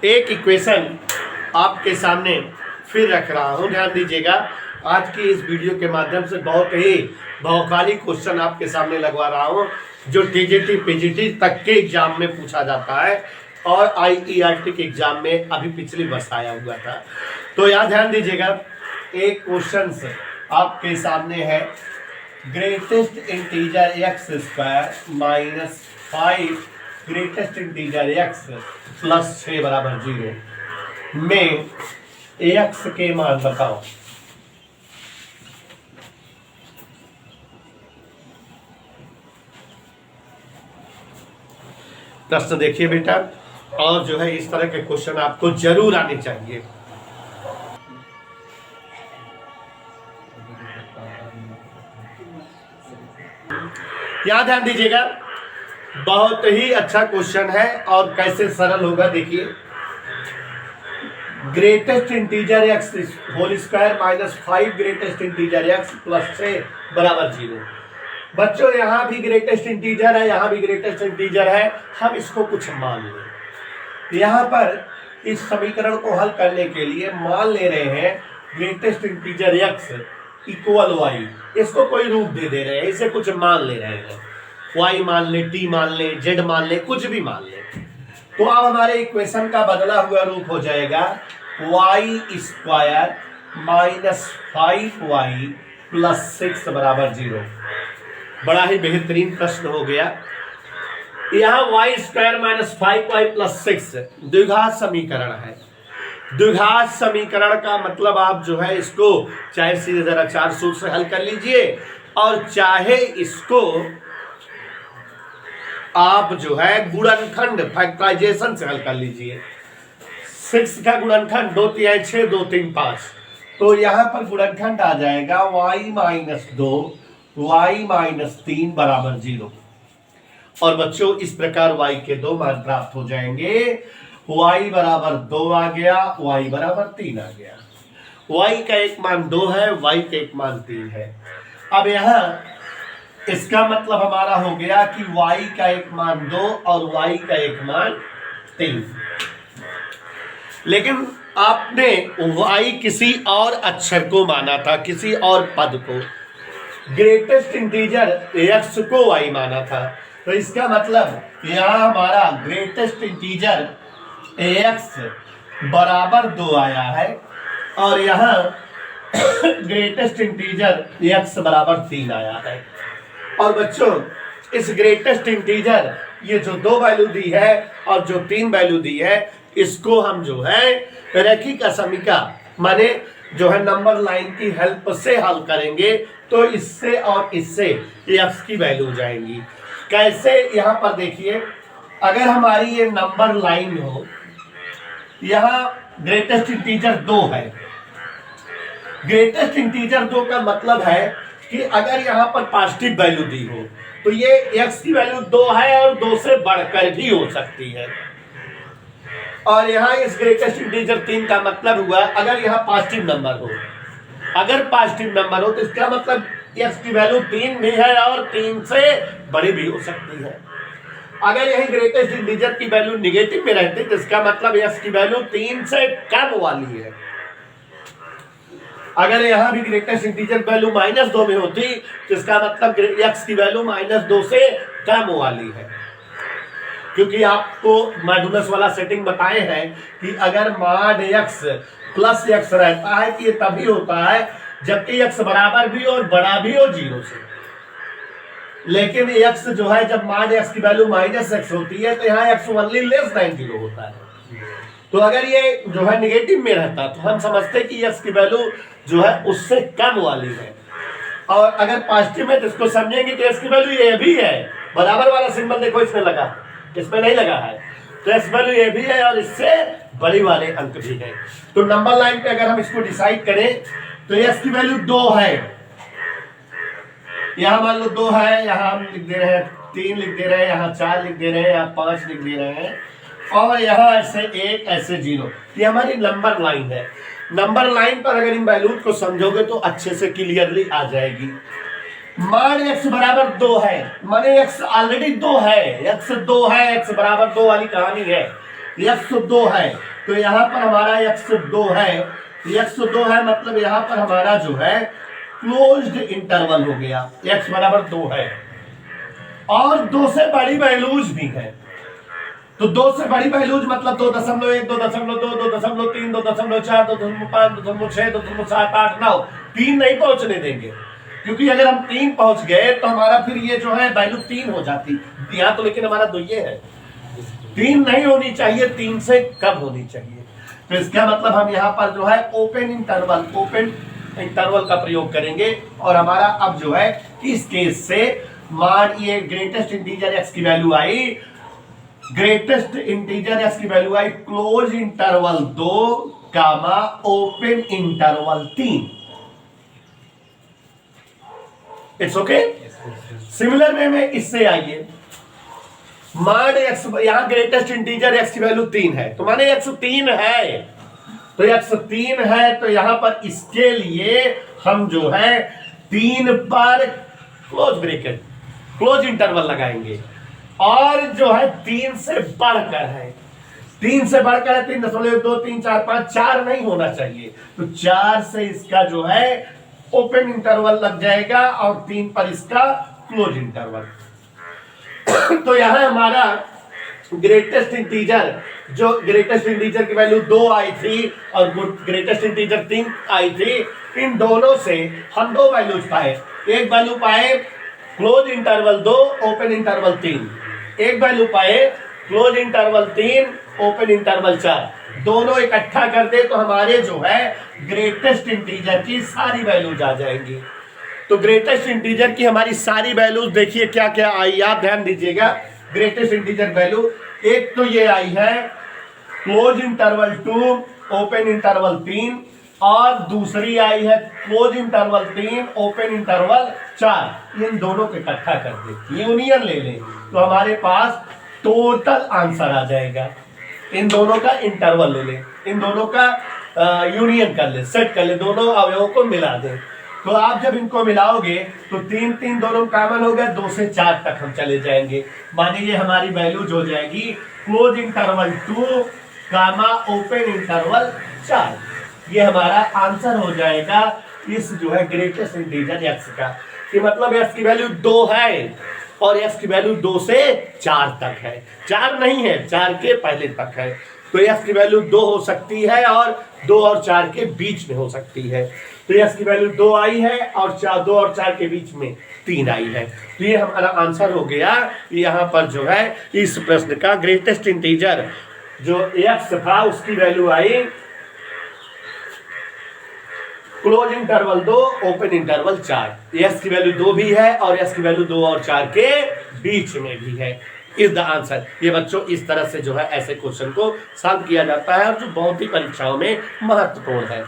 एक इक्वेशन आपके सामने फिर रख रहा हूं, ध्यान दीजिएगा। आज की इस वीडियो के माध्यम से बहुत ही बहुकालिक क्वेश्चन आपके सामने लगवा रहा हूं, जो टीजीटी पीजीटी तक के एग्जाम में पूछा जाता है और आईईआरटी के एग्जाम में अभी पिछली वर्ष आया हुआ था। तो यहाँ ध्यान दीजिएगा, एक क्वेश्चन आपके सामने है, greatest integer x square minus 5 greatest integer x plus 6 बराबर 0 में एक्स के मान बताओ। प्रश्न देखिए बेटा, और जो है इस तरह के क्वेश्चन आपको जरूर आने चाहिए। यहां ध्यान दीजिएगा, बहुत ही अच्छा क्वेश्चन है और कैसे सरल होगा देखिए। Greatest integer x whole square minus 5 greatest integer x plus 6 बराबर 0। बच्चों यहां भी ग्रेटेस्ट इंटीजर है, यहां भी ग्रेटेस्ट इंटीजर है, हम इसको कुछ मान लें। यहां पर इस समीकरण को हल करने के लिए मान ले रहे हैं greatest integer x equal y, इसको कोई रूप दे रहे हैं, इसे कुछ मान ले रहे हैं, वाई मान ले, टी मान ले, जेड मान ले, कुछ भी मान ले। तो अब हमारे इक्वेशन का बदला हुआ रूप हो जाएगा Y square minus 5y plus 6 बराबर 0। बड़ा ही बेहतरीन प्रश्न हो गया। यहां Y square minus 5y plus 6 द्विघात समीकरण है। द्विघात समीकरण का मतलब आप जो है इसको चाहे सीधे जरा 4 सूत्र से हल कर लीजिए और चाहे इसको आप जो है गुणनखंड फैक्टराइजेशन से हल कर लीजिए। 6 का गुणनखंड 2 3 6 2 3 5, तो यहां पर गुणनखंड आ जाएगा y माइनस 2 y माइनस 3 बराबर 0। और बच्चों इस प्रकार y के दो मान प्राप्त हो जाएंगे। y बराबर 2 आ गया, y बराबर 3 आ गया। y का एक मान 2 है, y का एक मान 3 है। अब यहां इसका मतलब हमारा हो गया कि y का एक मान 2 और y का एक मान 3। लेकिन आपने y किसी और अक्षर को माना था, किसी और पद को। ग्रेटेस्ट इंटीजर x को y माना था, तो इसका मतलब यहां हमारा ग्रेटेस्ट इंटीजर x बराबर 2 आया है और यहां ग्रेटेस्ट इंटीजर x बराबर 3 आया है। और बच्चों इस ग्रेटेस्ट इंटीजर, ये जो 2 वैल्यू दी है और जो 3 वैल्यू दी है, इसको हम जो है रैखिक असमीका माने जो है नंबर लाइन की हेल्प से हल करेंगे, तो इससे और इससे x की वैल्यू जाएंगी। कैसे, यहां पर देखिए, अगर हमारी ये नंबर लाइन हो, यहां ग्रेटेस्ट इंटीजर 2 है। ग्रेटेस्ट इंटीजर 2 का मतलब है कि अगर यहां पर पॉजिटिव वैल्यू दी हो तो ये x की वैल्यू 2 है और 2 से बढ़कर भी हो सकती है। और यहां इस ग्रेटेस्ट इंटीजर 3 का मतलब हुआ अगर यहां पॉजिटिव नंबर हो, अगर पॉजिटिव नंबर हो तो इसका मतलब x की वैल्यू 3 भी है और 3 से बड़ी भी हो सकती है। अगर यही ग्रेटेस्ट इंटीजर की वैल्यू निगेटिव में रहती तो इसका मतलब x की वैल्यू 3 से कम वाली है। अगर यहां भी ग्रेटेस्ट इंटीजर वैल्यू -2 में होती तो इसका मतलब x की वैल्यू -2 से कम वाली है। क्योंकि आपको मॉडुलस वाला सेटिंग बताए हैं कि अगर मॉड x प्लस x रहता है कि ये तभी होता है जबकि x बराबर भी और बड़ा भी हो 0 से। लेकिन x जो है जब मॉड x की वैल्यू -x होती है तो यहाँ x ओनली लेस देन 0 होता है। तो अगर ये जो है निगेटिव में रहता तो हम समझते कि x की वैल्यू जो है उससे कम वाली है। और अगर पॉजिटिव में तो इसको समझेंगे कि x की वैल्यू ये भी है, बराबर वाला सिंबल देखो इसमें लगा, इसमें नहीं लगा है, तो x वैल्यू ये भी है और इससे बड़ी वाले अंक भी है। तो नंबर लाइन पे अगर हम इसको डिसाइड करें तो x की वैल्यू 2 है, यहां मान लो 2 है, यहां हम लिख दे रहे हैं 3 लिख दे रहे हैं, यहाँ 4 लिख दे रहे हैं, यहाँ 5 लिख दे रहे हैं और यहाँ ऐसे 1 ऐसे 0। ये हमारी नंबर लाइन है। नंबर लाइन पर अगर इन वैल्यूज को समझोगे तो अच्छे से क्लियरली आ जाएगी। मान x बराबर 2 है, माने x ऑलरेडी 2 है, x 2 है, x बराबर 2 वाली कहानी है। x2 है, तो यहाँ पर हमारा x2 है, x2 है मतलब यहाँ पर हमारा जो है क्लोज्ड इंटरवल हो गया, x बराबर 2 है। और 2 से बड़ी वैल्यूज भी है, तो 2 से बड़ी वैल्यूज मतलब 2.1, 2.2, 2.3, 2.4, 2.5, 2.6, 2.7, 8, 9, 3 नहीं पहुंचने देंगे, क्योंकि अगर हम 3 पहुंच गए तो हमारा फिर ये जो है वैल्यू 3 हो जाती यहाँ, तो लेकिन हमारा 2 ये है, 3 नहीं होनी चाहिए, 3 से कम होनी चाहिए। तो इसका मतलब हम यहाँ पर जो है ओपन इंटरवल का प्रयोग करेंगे, और हमारा अब जो है इस केस से मान ये ग्रेटेस्ट इंटीजर x की वैल्यू आई, ग्रेटेस्ट इंटीजर x की वैल्यू आई close interval 2 comma open interval 3। It's okay. Similar way में इससे आइए, मान x यहां ग्रेटेस्ट इंटीजर x की वैल्यू 3 है, तो माने x 3 है, तो x 3 है, तो यहां पर इसके लिए हम जो है 3 पर क्लोज ब्रैकेट क्लोज इंटरवल लगाएंगे, और जो है 3 से बढ़कर है, 3 से बढ़कर है 3.2, 3, 4, 5, 4 नहीं होना चाहिए, तो 4 से इसका जो है ओपन इंटरवल लग जाएगा, और 3 पर इसका क्लोज इंटरवल। तो यहां हमारा ग्रेटेस्ट इंटीजर, जो ग्रेटेस्ट इंटीजर की वैल्यू 2 आई थी और ग्रेटेस्ट इंटीजर 3 आई थी, इन दोनों से हम 2 वैल्यूज पाए, एक वैल्यू पाए क्लोज इंटरवल 2 ओपन इंटरवल 3, एक वैल्यू पाए क्लोज इंटरवल 3 ओपन इंटरवल 4, दोनों इकट्ठा कर दे तो हमारे जो है ग्रेटेस्ट इंटीजर की सारी वैल्यूज आ जाएंगी। तो ग्रेटेस्ट इंटीजर की हमारी सारी वैल्यूज देखिए क्या क्या आई, आप ध्यान दीजिएगा। ग्रेटेस्ट इंटीजर वैल्यू एक तो ये आई है क्लोज इंटरवल 2 ओपन इंटरवल 3, और दूसरी आई है क्लोज इंटरवल 3 ओपन इंटरवल 4। इन दोनों को इकट्ठा कर दे, यूनियन ले लें, तो हमारे पास टोटल आंसर आ जाएगा। इन दोनों का इंटरवल ले लें, इन दोनों का यूनियन कर ले, सेट कर ले, दोनों अवयवों को मिला दें, तो आप जब इनको मिलाओगे तो 3 3 दोनों कॉमन हो गए, 2 से 4 तक हम चले जाएंगे। मानिए हमारी वैल्यूज हो जाएगी close interval 2 comma open interval 4। ये हमारा आंसर हो जाएगा इस जो है ग्रेटेस्ट इंटीजर x का, कि मतलब x की वैल्यू 2 है और x की वैल्यू 2 से 4 तक है, 4 नहीं है, 4 के पहले तक है, तो x की वैल्यू 2 हो सकती है और 2 और 4 के बीच में हो सकती है। तो x की वैल्यू 2 आई है और 2 और 4 के बीच में 3 आई है, तो ये हमारा आंसर हो गया। यहाँ पर जो है इस प्रश्न का ग्रेटेस्ट इंटीजर जो x था उसकी वैल्यू आई close interval 2 open interval 4, x की वैल्यू 2 भी है और x की वैल्यू 2 और 4 के बीच में भी है। Is the answer. ये बच्चों इस तरह से जो है ऐसे क्वेश्चन को सॉल्व किया जाता है, और जो बहुत ही परीक्षाओं में महत्वपूर्ण है।